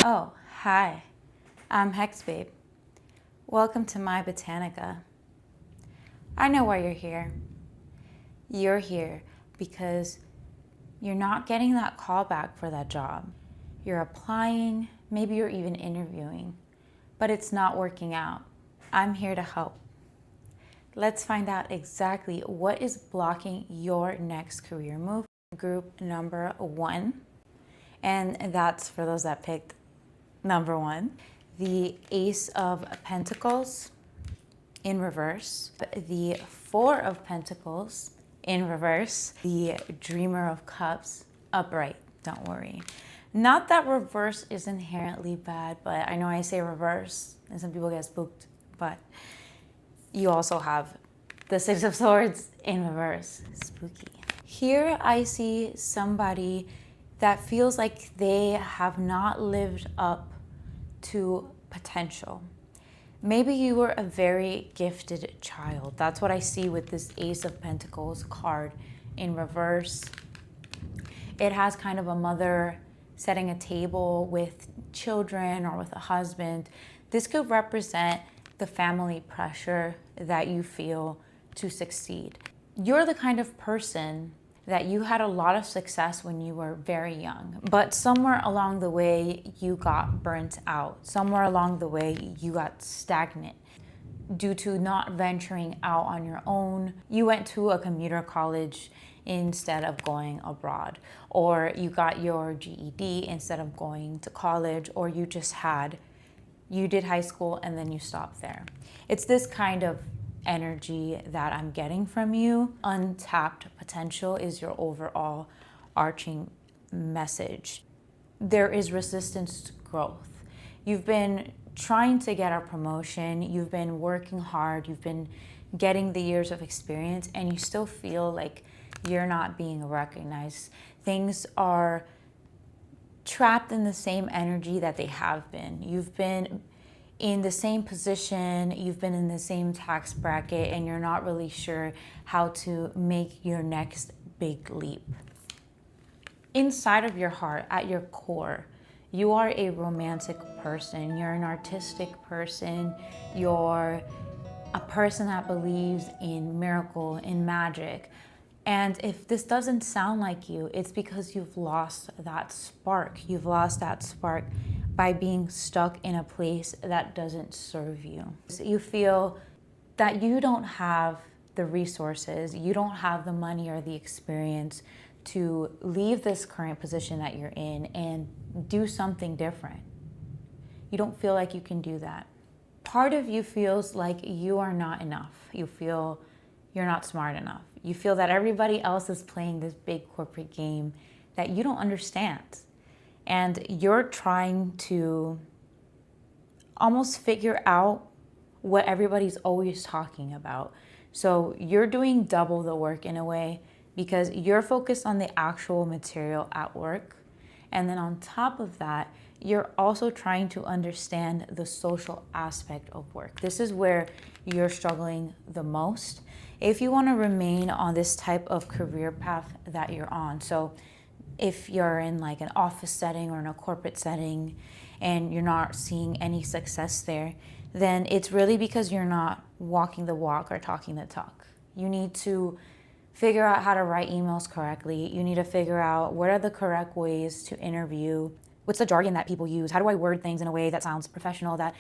Oh, hi. I'm Hex Babe. Welcome to my Botanica. I know why you're here. You're here because you're not getting that call back for that job. You're applying, maybe you're even interviewing, but it's not working out. I'm here to help. Let's find out exactly what is blocking your next career move. Group number 1, and that's for those that picked number 1, the Ace of Pentacles in reverse, the Four of Pentacles in reverse, the Dreamer of Cups upright. Don't worry. Not that reverse is inherently bad, but I know I say reverse and some people get spooked, but you also have the Six of Swords in reverse. Spooky. Here I see somebody that feels like they have not lived up to potential. Maybe you were a very gifted child. That's what I see with this Ace of Pentacles card in reverse. It has kind of a mother setting a table with children or with a husband. This could represent the family pressure that you feel to succeed. You're the kind of person that you had a lot of success when you were very young, but somewhere along the way you got burnt out. Somewhere along the way you got stagnant due to not venturing out on your own. You went to a commuter college instead of going abroad, or you got your GED instead of going to college, or you did high school and then you stopped there. It's this kind of energy that I'm getting from you. Untapped potential is your overall arching message. There is resistance to growth. You've been trying to get a promotion, you've been working hard, you've been getting the years of experience, and you still feel like you're not being recognized. Things are trapped in the same energy that they have been. You've been in the same position, you've been in the same tax bracket, and you're not really sure how to make your next big leap. Inside of your heart, at your core, you are a romantic person, you're an artistic person, you're a person that believes in miracle, in magic. And if this doesn't sound like you, it's because you've lost that spark. You've lost that spark by being stuck in a place that doesn't serve you. So you feel that you don't have the resources, you don't have the money or the experience to leave this current position that you're in and do something different. You don't feel like you can do that. Part of you feels like you are not enough. You feel you're not smart enough. You feel that everybody else is playing this big corporate game that you don't understand. And you're trying to almost figure out what everybody's always talking about. So you're doing double the work in a way because you're focused on the actual material at work. And then on top of that, you're also trying to understand the social aspect of work. This is where you're struggling the most if you want to remain on this type of career path that you're on. So if you're in like an office setting or in a corporate setting and you're not seeing any success there, then it's really because you're not walking the walk or talking the talk. You need to figure out how to write emails correctly. You need to figure out what are the correct ways to interview. What's the jargon that people use? How do I word things in a way that sounds professional, that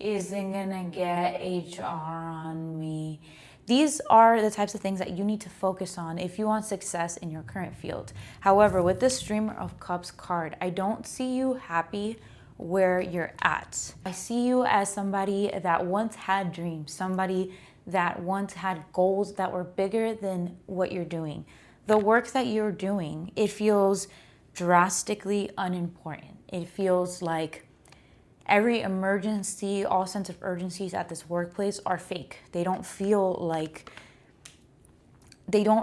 isn't gonna get HR on me? These are the types of things that you need to focus on if you want success in your current field. However, with this Dreamer of Cups card, I don't see you happy where you're at. I see you as somebody that once had dreams, somebody that once had goals that were bigger than what you're doing. The work that you're doing, it feels drastically unimportant. It feels like every emergency, all sense of urgencies at this workplace are fake. They don't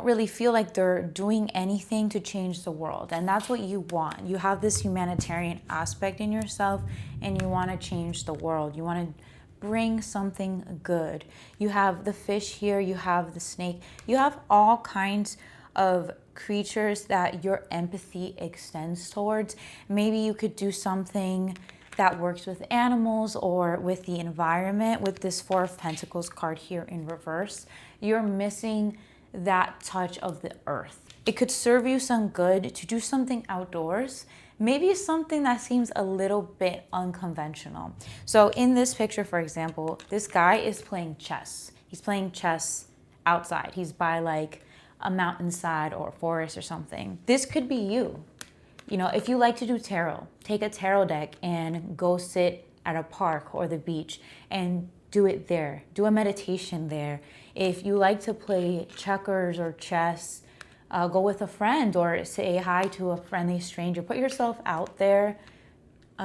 really feel like they're doing anything to change the world. And that's what you want. You have this humanitarian aspect in yourself and you want to change the world. You want to bring something good. You have the fish here, you have the snake, you have all kinds of creatures that your empathy extends towards. Maybe you could do something that works with animals or with the environment. With this Four of Pentacles card here in reverse, you're missing that touch of the earth. It could serve you some good to do something outdoors, maybe something that seems a little bit unconventional. So in this picture, for example, this guy is playing chess. He's playing chess outside. He's by like a mountainside or forest or something. This could be you. You know, if you like to do tarot, take a tarot deck and go sit at a park or the beach and do it there. Do a meditation there. If you like to play checkers or chess, go with a friend or say hi to a friendly stranger. Put yourself out there.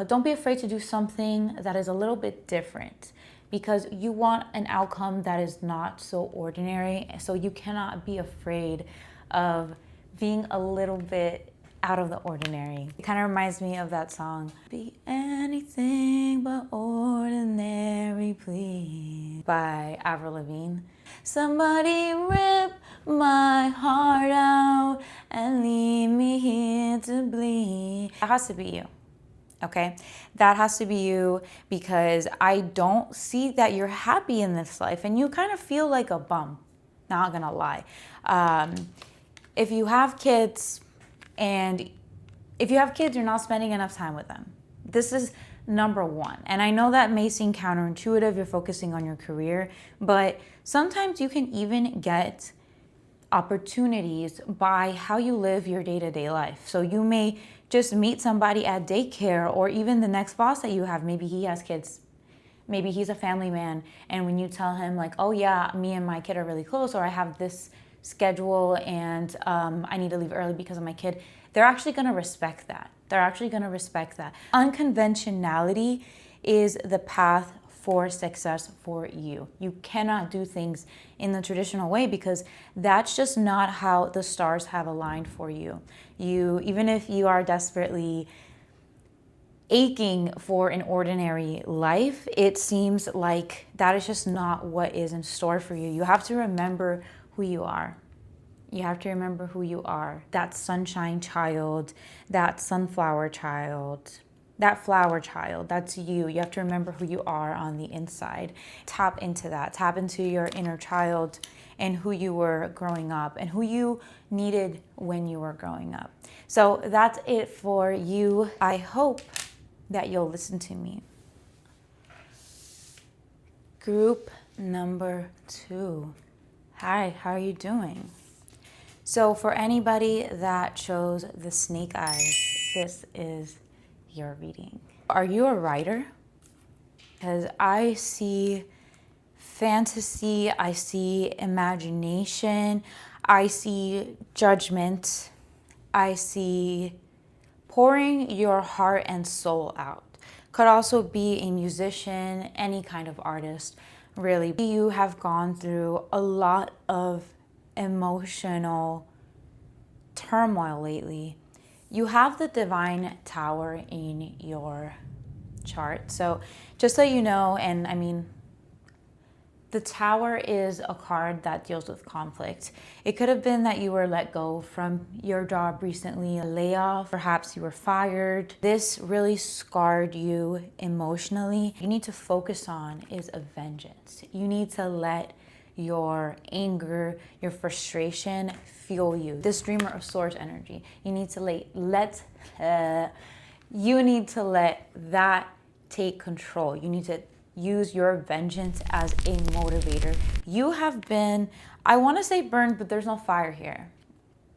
Don't be afraid to do something that is a little bit different, because you want an outcome that is not so ordinary. So you cannot be afraid of being a little bit out of the ordinary. It kind of reminds me of that song, "Be anything but ordinary, please," by Avril Lavigne. Somebody rip my heart out and leave me here to bleed. That has to be you. Okay, that has to be you, because I don't see that you're happy in this life and you kind of feel like a bum, not gonna lie. If you have kids, you're not spending enough time with them. This is number one. And I know that may seem counterintuitive, you're focusing on your career, but sometimes you can even get opportunities by how you live your day-to-day life. So you may just meet somebody at daycare, or even the next boss that you have. Maybe he has kids. Maybe he's a family man. And when you tell him like, oh yeah, me and my kid are really close, or I have this schedule and I need to leave early because of my kid, they're actually gonna respect that. They're actually gonna respect that. Unconventionality is the path for success for you. You cannot do things in the traditional way, because that's just not how the stars have aligned for you. Even if you are desperately aching for an ordinary life, it seems like that is just not what is in store for you. You have to remember who you are. You have to remember who you are. That sunshine child, that sunflower child, that flower child, that's you. You have to remember who you are on the inside. Tap into that. Tap into your inner child and who you were growing up and who you needed when you were growing up. So that's it for you. I hope that you'll listen to me. Group number 2. Hi, how are you doing? So for anybody that chose the snake eyes, this is your reading. Are you a writer? Because I see fantasy, I see imagination, I see judgment, I see pouring your heart and soul out. Could also be a musician, any kind of artist, really. You have gone through a lot of emotional turmoil lately. You have the Divine Tower in your chart. So just so you know, and I mean, the Tower is a card that deals with conflict. It could have been that you were let go from your job recently, a layoff, perhaps you were fired. This really scarred you emotionally. You need to focus on is a vengeance. You need to let your anger, your frustration fuel you. This Dreamer of Swords energy. You need to let that take control. You need to use your vengeance as a motivator. You have been, I want to say burned, but there's no fire here.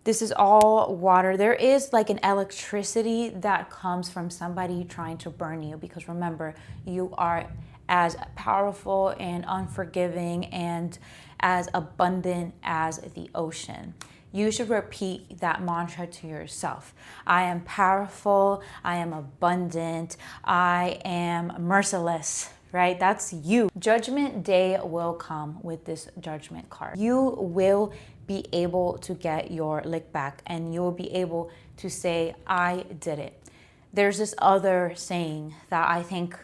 This is all water. There is like an electricity that comes from somebody trying to burn you, because remember, you are as powerful and unforgiving and as abundant as the ocean. You should repeat that mantra to yourself. I am powerful, I am abundant, I am merciless, right? That's you. Judgment Day will come with this Judgment card. You will be able to get your lick back, and you will be able to say, I did it. There's this other saying that I think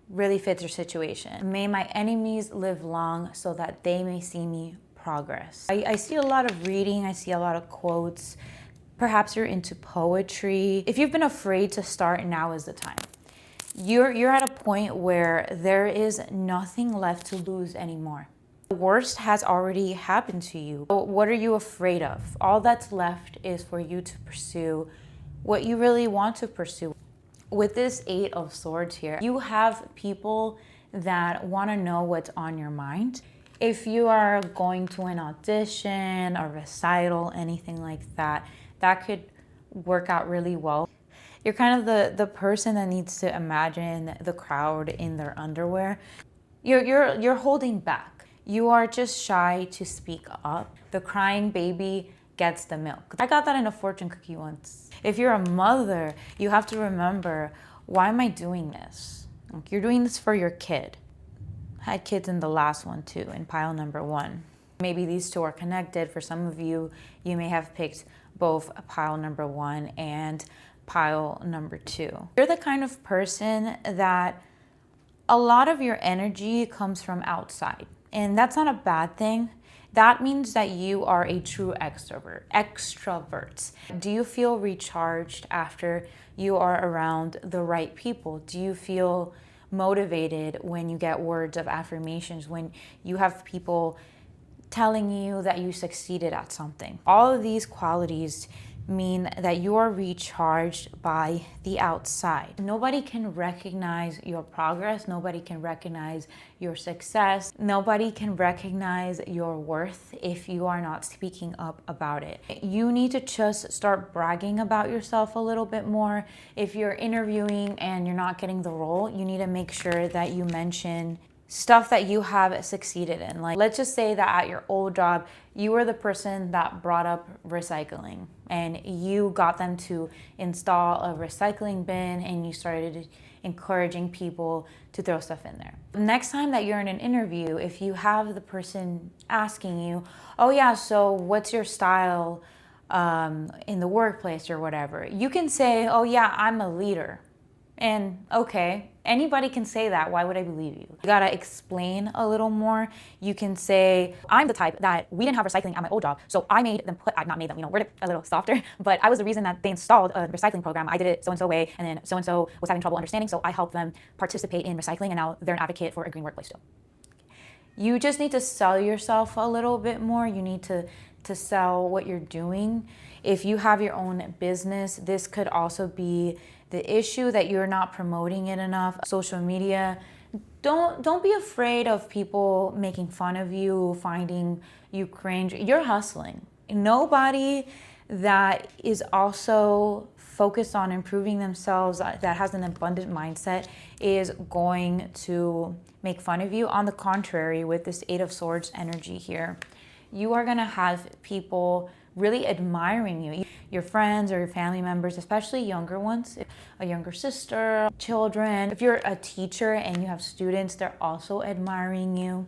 really fits your situation. May my enemies live long so that they may see me progress. I see a lot of reading, I see a lot of quotes Perhaps you're into poetry. If you've been afraid to start, now is the time. You're at a point where there is nothing left to lose anymore. The worst has already happened to you. What are you afraid of? All that's left is for you to pursue what you really want to pursue. With this Eight of Swords here, you have people that want to know what's on your mind. If you are going to an audition, a recital, anything like that, that could work out really well. You're kind of the person that needs to imagine the crowd in their underwear. You're holding back. You are just shy to speak up. The crying baby gets the milk. I got that in a fortune cookie once. If you're a mother, you have to remember, why am I doing this? Like, you're doing this for your kid. I had kids in the last one too, in pile number 1. Maybe these two are connected. For some of you, you may have picked both pile number 1 and pile number 2. You're the kind of person that a lot of your energy comes from outside, and that's not a bad thing. That means that you are a true extrovert. Do you feel recharged after you are around the right people? Do you feel motivated when you get words of affirmations, when you have people telling you that you succeeded at something? All of these qualities mean that you are recharged by the outside. Nobody can recognize your progress. Nobody can recognize your success. Nobody can recognize your worth if you are not speaking up about it. You need to just start bragging about yourself a little bit more. If you're interviewing and you're not getting the role, you need to make sure that you mention stuff that you have succeeded in. Like, let's just say that at your old job, you were the person that brought up recycling and you got them to install a recycling bin and you started encouraging people to throw stuff in there. Next time that you're in an interview, if you have the person asking you, oh yeah, so what's your style in the workplace or whatever, you can say, oh yeah, I'm a leader. And okay, anybody can say that. Why would I believe you? You gotta explain a little more. You can say, I'm the type that we didn't have recycling at my old job, so I made them I've not made them, worded a little softer, but I was the reason that they installed a recycling program. I did it so-and-so way, and then so-and-so was having trouble understanding, so I helped them participate in recycling, and now they're an advocate for a green workplace too. You just need to sell yourself a little bit more. You need to sell what you're doing. If you have your own business, this could also be the issue that you're not promoting it enough. Social media, don't be afraid of people making fun of you, finding you cringe. You're hustling. Nobody that is also focused on improving themselves, that has an abundant mindset, is going to make fun of you. On the contrary, with this Eight of Swords energy here, you are gonna have people really admiring you. Your friends or your family members, especially younger ones, a younger sister, children. If you're a teacher and you have students, they're also admiring you.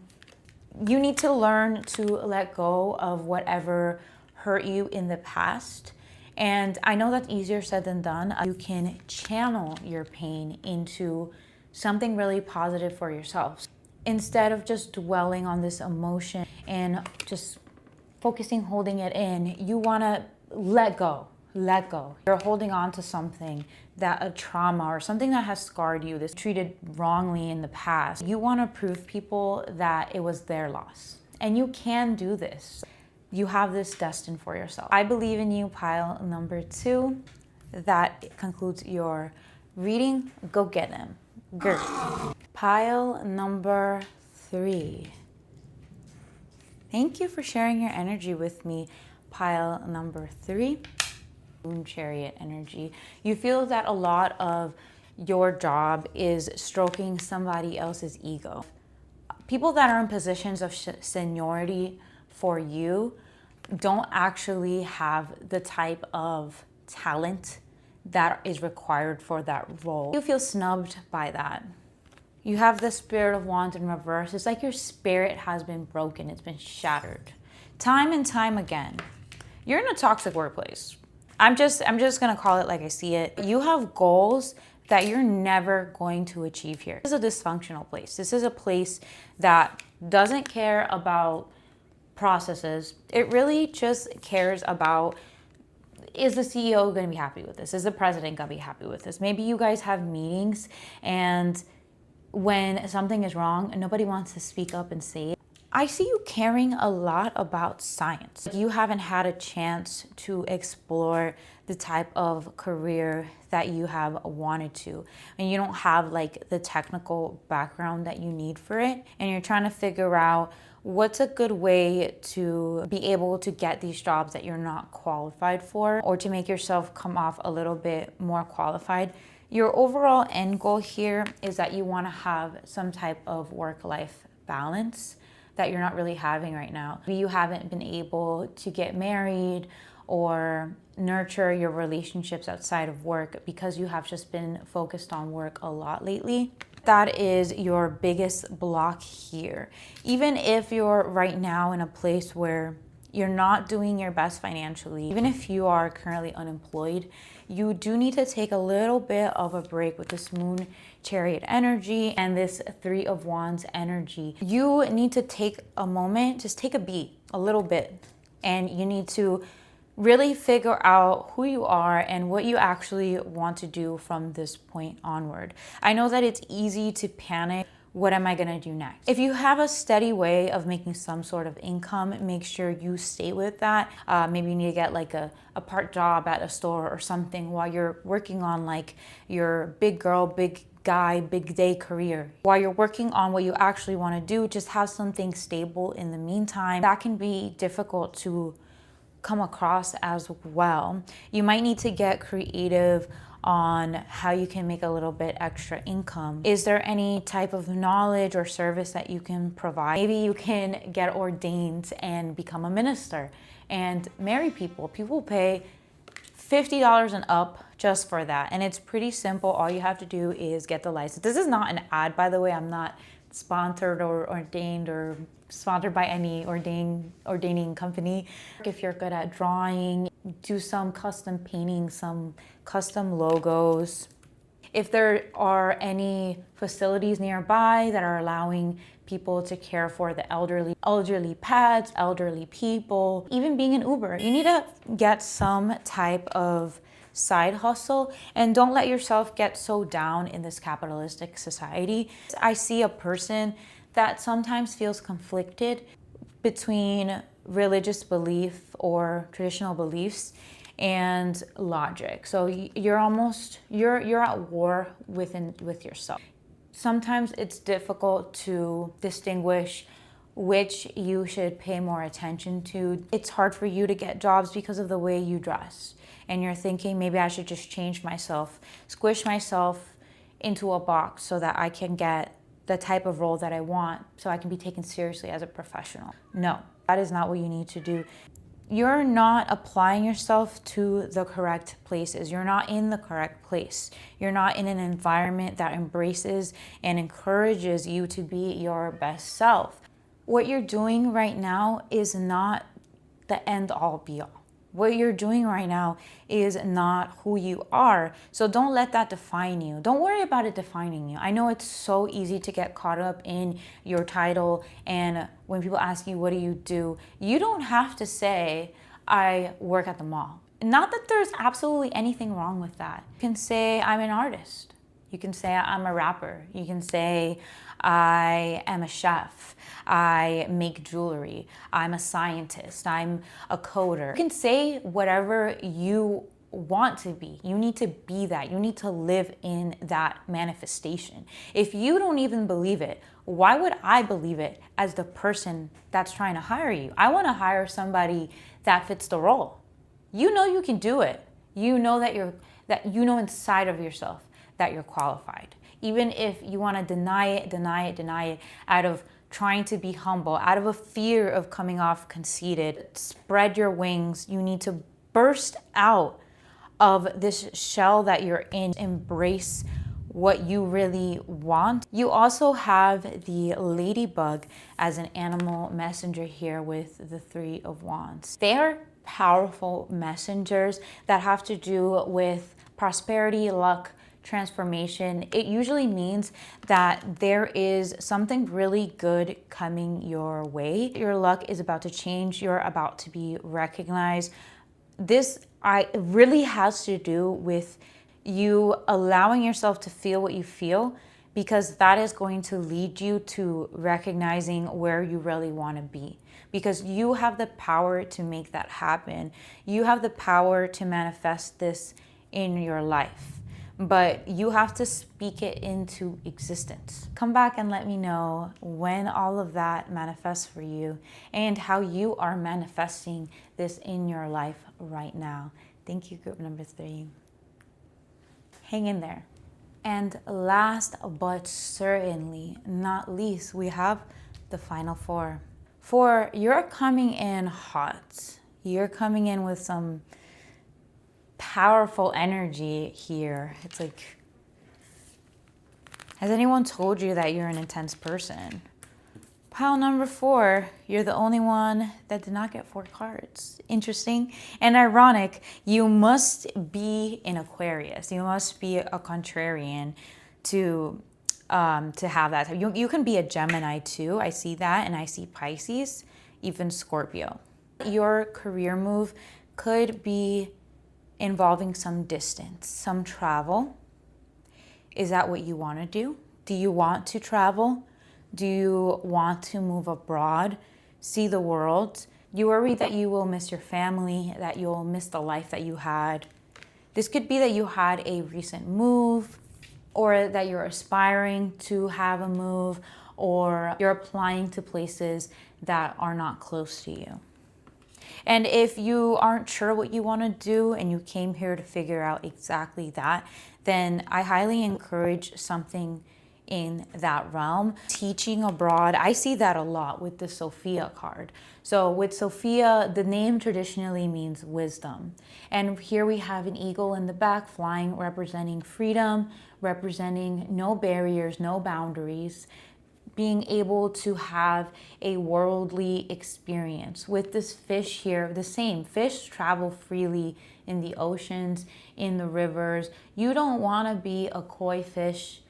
You need to learn to let go of whatever hurt you in the past. And I know that's easier said than done. You can channel your pain into something really positive for yourself. Instead of just dwelling on this emotion and just focusing, holding it in, you wanna let go. You're holding on to something, that a trauma or something that has scarred you, this treated wrongly in the past. You wanna prove people that it was their loss. And you can do this. You have this destined for yourself. I believe in you, pile number 2. That concludes your reading. Go get them. Grr. Pile number 3. Thank you for sharing your energy with me, pile number 3. Moon Chariot energy. You feel that a lot of your job is stroking somebody else's ego. People that are in positions of seniority for you don't actually have the type of talent that is required for that role. You feel snubbed by that. You have the Spirit of Wands in reverse. It's like your spirit has been broken. It's been shattered. Time and time again. You're in a toxic workplace. I'm just gonna call it like I see it. You have goals that you're never going to achieve here. This is a dysfunctional place. This is a place that doesn't care about processes. It really just cares about is the CEO going to be happy with this? Is the president going to be happy with this? Maybe you guys have meetings, and when something is wrong, nobody wants to speak up and say it. I see you caring a lot about science. You haven't had a chance to explore the type of career that you have wanted to. And you don't have like the technical background that you need for it. And you're trying to figure out what's a good way to be able to get these jobs that you're not qualified for, or to make yourself come off a little bit more qualified. Your overall end goal here is that you want to have some type of work-life balance that you're not really having right now. You haven't been able to get married or nurture your relationships outside of work because you have just been focused on work a lot lately. That is your biggest block here. Even if you're right now in a place where you're not doing your best financially, even if you are currently unemployed, you do need to take a little bit of a break with this Moon Chariot energy and this Three of Wands energy. You need to take a moment, just take a beat a little bit, and you need to really figure out who you are and what you actually want to do from this point onward. I know that it's easy to panic. What am I gonna do next? If you have a steady way of making some sort of income, make sure you stay with that. Maybe you need to get like a part job at a store or something while you're working on like your big girl, big guy, big day career. While you're working on what you actually wanna do, just have something stable in the meantime. That can be difficult to come across as well. You might need to get creative on how you can make a little bit extra income. Is there any type of knowledge or service that you can provide? Maybe you can get ordained and become a minister and marry people. People pay $50 and up just for that. And it's pretty simple. All you have to do is get the license. This is not an ad, by the way. I'm not sponsored or ordained or sponsored by any ordaining company. If you're good at drawing, do some custom painting, some custom logos. If there are any facilities nearby that are allowing people to care for the elderly pets, elderly people, even being an Uber, you need to get some type of side hustle, and don't let yourself get so down in this capitalistic society. I see a person that sometimes feels conflicted between religious belief or traditional beliefs and logic. So you're at war with yourself. Sometimes it's difficult to distinguish which you should pay more attention to. It's hard for you to get jobs because of the way you dress. And you're thinking, maybe I should just change myself, squish myself into a box so that I can get the type of role that I want, so I can be taken seriously as a professional. No, that is not what you need to do. You're not applying yourself to the correct places. You're not in the correct place. You're not in an environment that embraces and encourages you to be your best self. What you're doing right now is not the end all be all. What you're doing right now is not who you are. So don't let that define you. Don't worry about it defining you. I know it's so easy to get caught up in your title, and when people ask you, what do? You don't have to say, I work at the mall. Not that there's absolutely anything wrong with that. You can say, I'm an artist. You can say, I'm a rapper. You can say, I am a chef. I make jewelry. I'm a scientist. I'm a coder. You can say whatever you want to be. You need to be that. You need to live in that manifestation. If you don't even believe it, why would I believe it as the person that's trying to hire you? I want to hire somebody that fits the role. You know you can do it. You know that you know inside of yourself that you're qualified. Even if you want to deny it out of trying to be humble, out of a fear of coming off conceited, spread your wings. You need to burst out of this shell that you're in. Embrace what you really want. You also have the ladybug as an animal messenger here with the Three of Wands. They are powerful messengers that have to do with prosperity, luck, transformation. It usually means that there is something really good coming your way. Your luck is about to change. You're about to be recognized This really has to do with you allowing yourself to feel what you feel, because that is going to lead you to recognizing where you really want to be, because you have the power to make that happen. You have the power to manifest this in your life, but you have to speak it into existence. Come back and let me know when all of that manifests for you and how you are manifesting this in your life right now. Thank you, group number 3. Hang in there. And last but certainly not least, we have the final 4. For you're coming in hot. You're coming in with some powerful energy here. It's like, has anyone told you that you're an intense person? Pile number 4, you're the only one that did not get 4 cards. Interesting and ironic. You must be in Aquarius. You must be a contrarian to have that. You can be a Gemini too. I see that, and I see Pisces, even Scorpio. Your career move could be involving some distance, some travel. Is that what you want to do? Do you want to travel? Do you want to move abroad, see the world? You worry that you will miss your family, that you'll miss the life that you had. This could be that you had a recent move, or that you're aspiring to have a move, or you're applying to places that are not close to you. And if you aren't sure what you want to do and you came here to figure out exactly that, then I highly encourage something in that realm. Teaching abroad, I see that a lot with the Sophia card. So with Sophia, the name traditionally means wisdom. And here we have an eagle in the back flying, representing freedom, representing no barriers, no boundaries, being able to have a worldly experience. With this fish here, the same. Fish travel freely in the oceans, in the rivers. You don't want to be a koi fish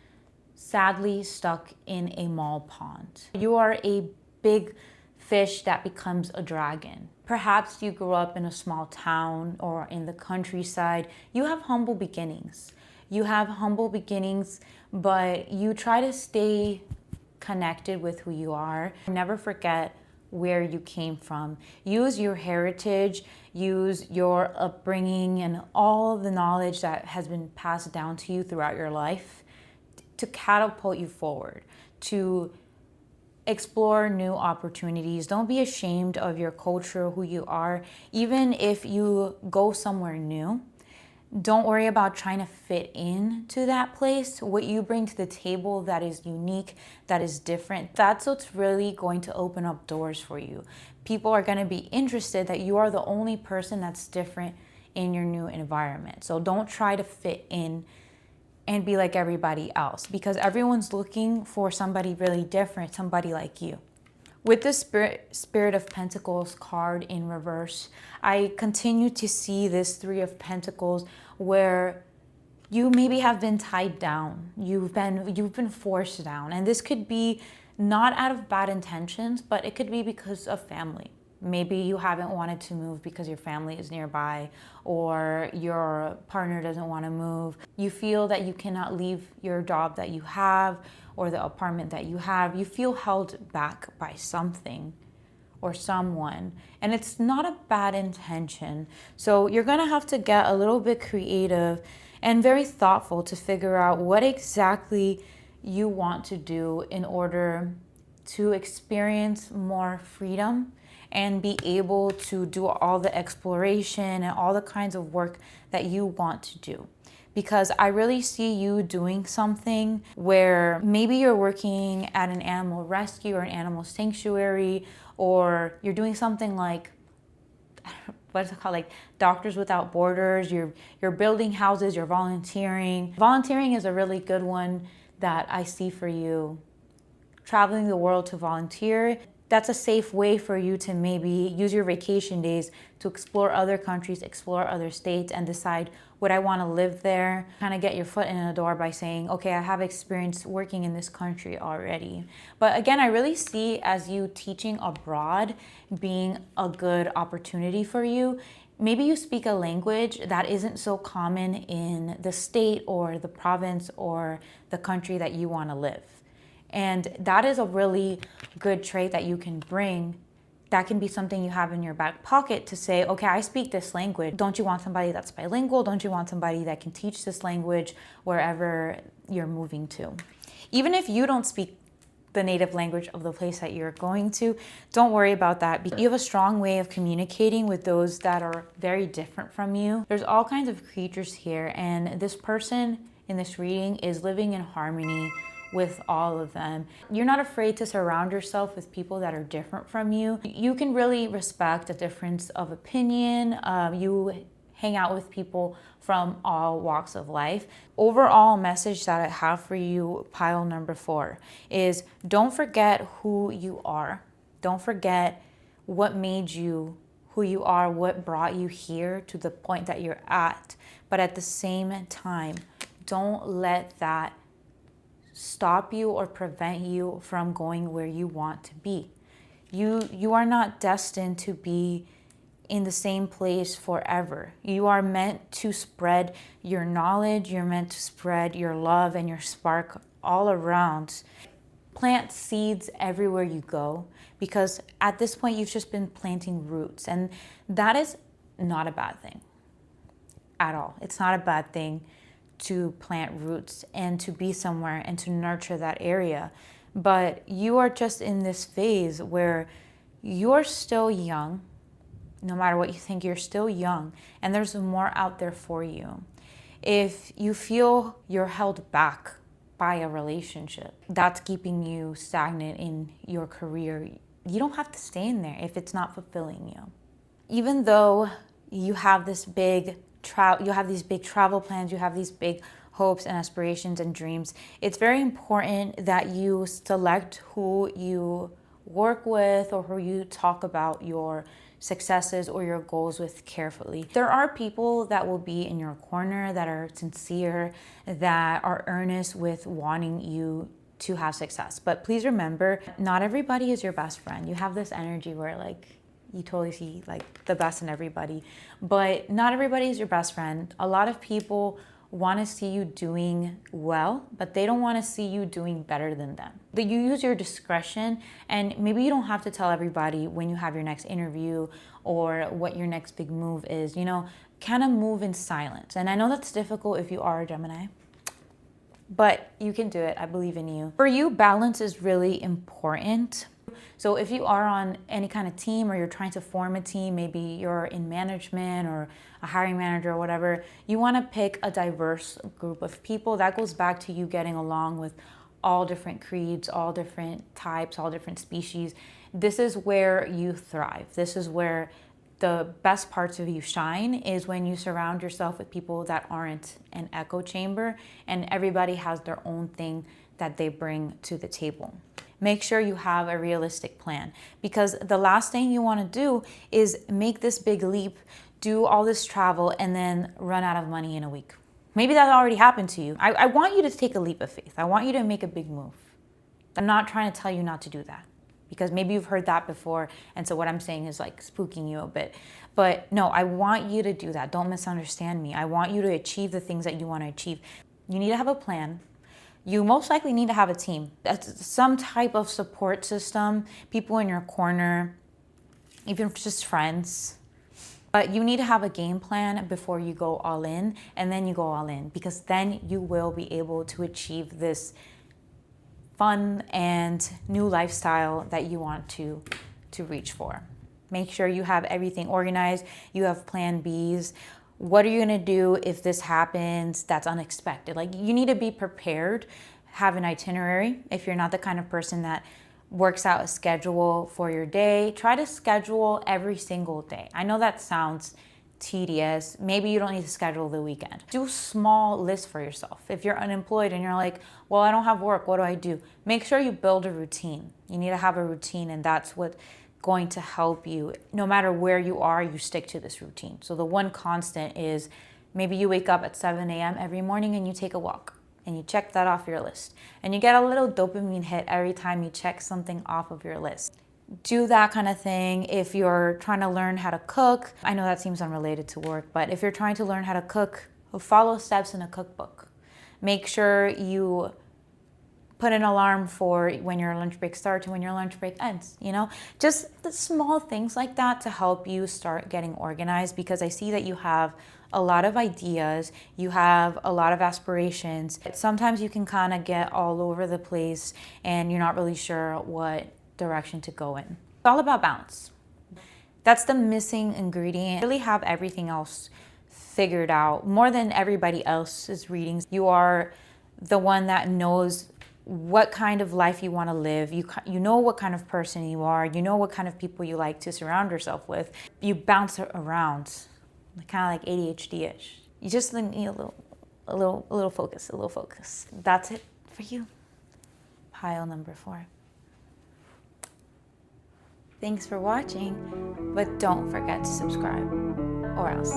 sadly stuck in a mall pond. You are a big fish that becomes a dragon. Perhaps you grew up in a small town or in the countryside. You have humble beginnings. You have humble beginnings, but you try to stay connected with who you are. Never forget where you came from. Use your heritage, use your upbringing and all the knowledge that has been passed down to you throughout your life to catapult you forward, to explore new opportunities. Don't be ashamed of your culture, who you are. Even if you go somewhere new, don't worry about trying to fit in to that place. What you bring to the table that is unique, that is different, that's what's really going to open up doors for you. People are going to be interested that you are the only person that's different in your new environment. So don't try to fit in and be like everybody else, because everyone's looking for somebody really different, somebody like you. With the Spirit of Pentacles card in reverse, I continue to see this 3 of Pentacles where you maybe have been tied down. You've been forced down. And this could be not out of bad intentions, but it could be because of family. Maybe you haven't wanted to move because your family is nearby, or your partner doesn't want to move. You feel that you cannot leave your job that you have or the apartment that you have. You feel held back by something or someone, and it's not a bad intention. So you're gonna have to get a little bit creative and very thoughtful to figure out what exactly you want to do in order to experience more freedom and be able to do all the exploration and all the kinds of work that you want to do. Because I really see you doing something where maybe you're working at an animal rescue or an animal sanctuary, or you're doing something like, what's it called, like Doctors Without Borders. You're building houses, you're volunteering. Volunteering is a really good one that I see for you. Traveling the world to volunteer. That's a safe way for you to maybe use your vacation days to explore other countries, explore other states, and decide, would I want to live there? Kind of get your foot in the door by saying, okay, I have experience working in this country already. But again, I really see as you teaching abroad being a good opportunity for you, Maybe you speak a language that isn't so common in the state or the province or the country that you want to live. And that is a really good trait that you can bring. That can be something you have in your back pocket to say, okay, I speak this language. Don't you want somebody that's bilingual? Don't you want somebody that can teach this language wherever you're moving to? Even if you don't speak the native language of the place that you're going to, don't worry about that. You have a strong way of communicating with those that are very different from you. There's all kinds of creatures here, and this person in this reading is living in harmony with all of them. You're not afraid to surround yourself with people that are different from you. You can really respect a difference of opinion. You hang out with people from all walks of life. Overall message that I have for you, pile number 4, is don't forget who you are. Don't forget what made you who you are, what brought you here to the point that you're at. But at the same time, don't let that stop you or prevent you from going where you want to be. You are not destined to be in the same place forever. You are meant to spread your knowledge, you're meant to spread your love and your spark all around. Plant seeds everywhere you go, because at this point you've just been planting roots, and that is not a bad thing at all. It's not a bad thing to plant roots and to be somewhere and to nurture that area. But you are just in this phase where you're still young. No matter what you think, you're still young, and there's more out there for you. If you feel you're held back by a relationship that's keeping you stagnant in your career, you don't have to stay in there if it's not fulfilling you. Even though you have this big you have these big travel plans, you have these big hopes and aspirations and dreams, it's very important that you select who you work with or who you talk about your successes or your goals with carefully. There are people that will be in your corner that are sincere, that are earnest with wanting you to have success. But please remember, not everybody is your best friend. You have this energy where you totally see the best in everybody, but not everybody is your best friend. A lot of people want to see you doing well, but they don't want to see you doing better than them. That you use your discretion, and maybe you don't have to tell everybody when you have your next interview or what your next big move is. Kind of move in silence. And I know that's difficult if you are a Gemini, but you can do it. I believe in you. For you, balance is really important. So if you are on any kind of team or you're trying to form a team, maybe you're in management or a hiring manager or whatever, you want to pick a diverse group of people. That goes back to you getting along with all different creeds, all different types, all different species. This is where you thrive. This is where the best parts of you shine, is when you surround yourself with people that aren't an echo chamber and everybody has their own thing that they bring to the table. Make sure you have a realistic plan, because the last thing you want to do is make this big leap, do all this travel, and then run out of money in a week. Maybe that already happened to you. I want you to take a leap of faith. I want you to make a big move. I'm not trying to tell you not to do that, because maybe you've heard that before, and so what I'm saying is spooking you a bit. But no, I want you to do that. Don't misunderstand me. I want you to achieve the things that you want to achieve. You need to have a plan. You most likely need to have a team. That's some type of support system, people in your corner, even just friends. But you need to have a game plan before you go all in, and then you go all in, because then you will be able to achieve this fun and new lifestyle that you want to reach for. Make sure you have everything organized, you have plan Bs. What are you gonna do if this happens that's unexpected? You need to be prepared, have an itinerary. If you're not the kind of person that works out a schedule for your day, try to schedule every single day. I know that sounds tedious. Maybe you don't need to schedule the weekend. Do small lists for yourself. If you're unemployed and you're like, well, I don't have work, what do I do? Make sure you build a routine. You need to have a routine, and that's what going to help you. No matter where you are, you stick to this routine. So the one constant is maybe you wake up at 7 a.m. every morning and you take a walk and you check that off your list. And you get a little dopamine hit every time you check something off of your list. do that kind of thing. If you're trying to learn how to cook, I know that seems unrelated to work, but if you're trying to learn how to cook, follow steps in a cookbook. Make sure you put an alarm for when your lunch break starts and when your lunch break ends, you know? Just the small things like that to help you start getting organized, because I see that you have a lot of ideas, you have a lot of aspirations. Sometimes you can kind of get all over the place and you're not really sure what direction to go in. It's all about balance. That's the missing ingredient. You really have everything else figured out more than everybody else's readings. You are the one that knows what kind of life you want to live. You know what kind of person you are. You know what kind of people you like to surround yourself with. You bounce around, kind of like ADHD-ish. You just need a little focus. That's it for you. Pile number 4. Thanks for watching, but don't forget to subscribe, or else.